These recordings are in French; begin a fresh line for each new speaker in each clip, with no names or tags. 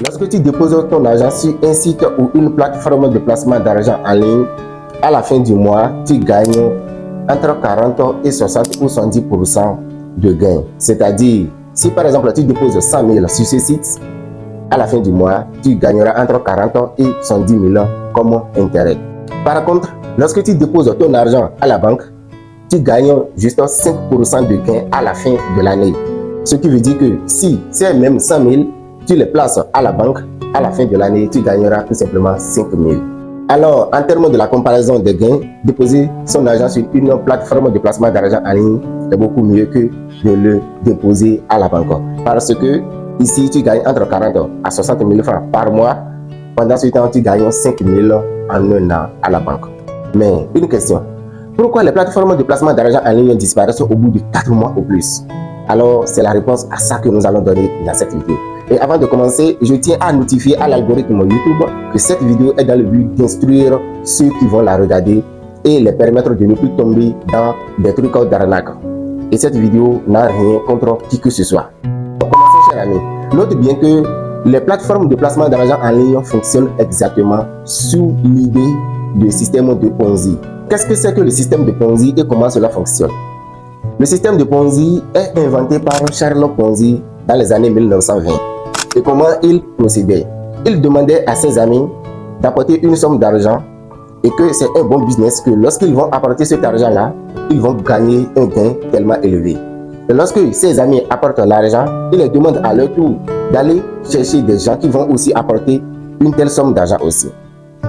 Lorsque tu déposes ton argent sur un site ou une plateforme de placement d'argent en ligne, à la fin du mois, tu gagnes entre 40 et 60 ou 70% de gains. C'est-à-dire, si par exemple tu déposes 100 000 sur ce site, à la fin du mois, tu gagneras entre 40 et 110 000 comme intérêt. Par contre, lorsque tu déposes ton argent à la banque, tu gagnes juste 5% de gains à la fin de l'année. Ce qui veut dire que si c'est même 100 000, tu les places à la banque, à la fin de l'année, tu gagneras tout simplement 5 000. Alors, en termes de la comparaison des gains, déposer son argent sur une plateforme de placement d'argent en ligne est beaucoup mieux que de le déposer à la banque. Parce que ici, tu gagnes entre 40 à 60 000 francs par mois. Pendant ce temps, tu gagnes 5 000 en un an à la banque. Mais une question, pourquoi les plateformes de placement d'argent en ligne disparaissent au bout de 4 mois ou plus? Alors, c'est la réponse à ça que nous allons donner dans cette vidéo. Et avant de commencer, je tiens à notifier à l'algorithme YouTube que cette vidéo est dans le but d'instruire ceux qui vont la regarder et les permettre de ne plus tomber dans des trucs d'arnaque. Et cette vidéo n'a rien contre qui que ce soit. Pour commencer, chers amis, note bien que les plateformes de placement d'argent en ligne fonctionnent exactement sous l'idée du système de Ponzi. Qu'est-ce que c'est que le système de Ponzi et comment cela fonctionne? Le système de Ponzi est inventé par Charles Ponzi dans les années 1920. Et comment il procédait? Il demandait à ses amis d'apporter une somme d'argent et que c'est un bon business, que lorsqu'ils vont apporter cet argent-là, ils vont gagner un gain tellement élevé. Et lorsque ses amis apportent l'argent, il les demande à leur tour d'aller chercher des gens qui vont aussi apporter une telle somme d'argent aussi.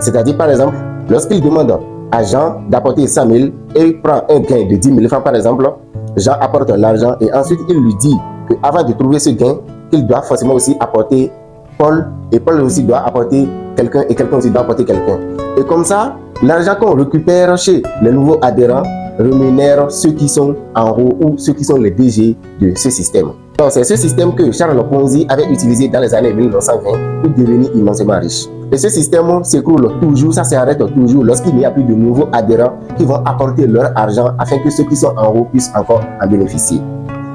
C'est-à-dire, par exemple, lorsqu'il demande à Jean d'apporter 100 000 et il prend un gain de 10 000 francs, par exemple, Jean apporte l'argent et ensuite il lui dit qu'avant de trouver ce gain, qu'il doit forcément aussi apporter Paul, et Paul aussi doit apporter quelqu'un, et quelqu'un aussi doit apporter quelqu'un. Et comme ça, l'argent qu'on récupère chez les nouveaux adhérents rémunère ceux qui sont en haut ou ceux qui sont les DG de ce système. Donc c'est ce système que Charles Ponzi avait utilisé dans les années 1920 pour devenir immensément riche. Et ce système s'écroule toujours, ça s'arrête toujours lorsqu'il n'y a plus de nouveaux adhérents qui vont apporter leur argent afin que ceux qui sont en haut puissent encore en bénéficier.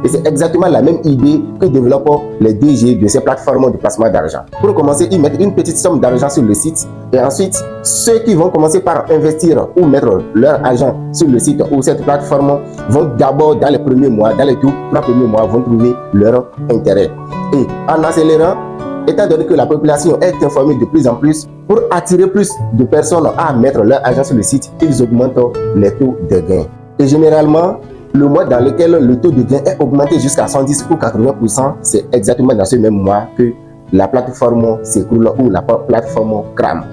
Et c'est exactement la même idée que développent les DG de ces plateformes de placement d'argent. Pour commencer, ils mettent une petite somme d'argent sur le site et ensuite, ceux qui vont commencer par investir ou mettre leur argent sur le site ou cette plateforme vont d'abord, dans les premiers mois, dans les 3 premiers mois, vont trouver leur intérêt. Et en accélérant, étant donné que la population est informée de plus en plus, pour attirer plus de personnes à mettre leur argent sur le site, ils augmentent les taux de gain. Et généralement, le mois dans lequel le taux de gain est augmenté jusqu'à 110 ou 80%, c'est exactement dans ce même mois que la plateforme s'écroule ou la plateforme crame.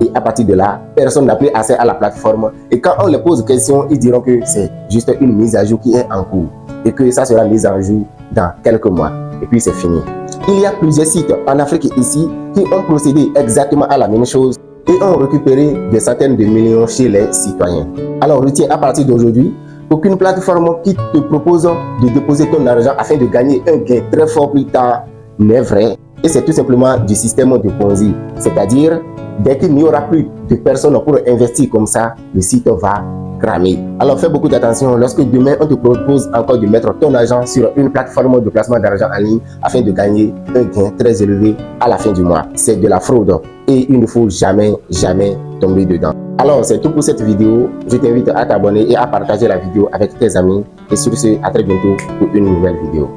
Et à partir de là, personne n'a plus accès à la plateforme. Et quand on les pose question, ils diront que c'est juste une mise à jour qui est en cours et que ça sera mise en jour dans quelques mois. Et puis c'est fini. Il y a plusieurs sites en Afrique ici qui ont procédé exactement à la même chose et ont récupéré des centaines de millions chez les citoyens. Alors retiens à partir d'aujourd'hui, aucune plateforme qui te propose de déposer ton argent afin de gagner un gain très fort plus tard n'est vrai. Et c'est tout simplement du système de Ponzi. C'est-à-dire, dès qu'il n'y aura plus de personnes pour investir comme ça, le site va cramer. Alors fais beaucoup d'attention lorsque demain on te propose encore de mettre ton argent sur une plateforme de placement d'argent en ligne afin de gagner un gain très élevé à la fin du mois. C'est de la fraude et il ne faut jamais tomber dedans. Alors c'est tout pour cette vidéo. Je t'invite à t'abonner et à partager la vidéo avec tes amis. Et sur ce, à très bientôt pour une nouvelle vidéo.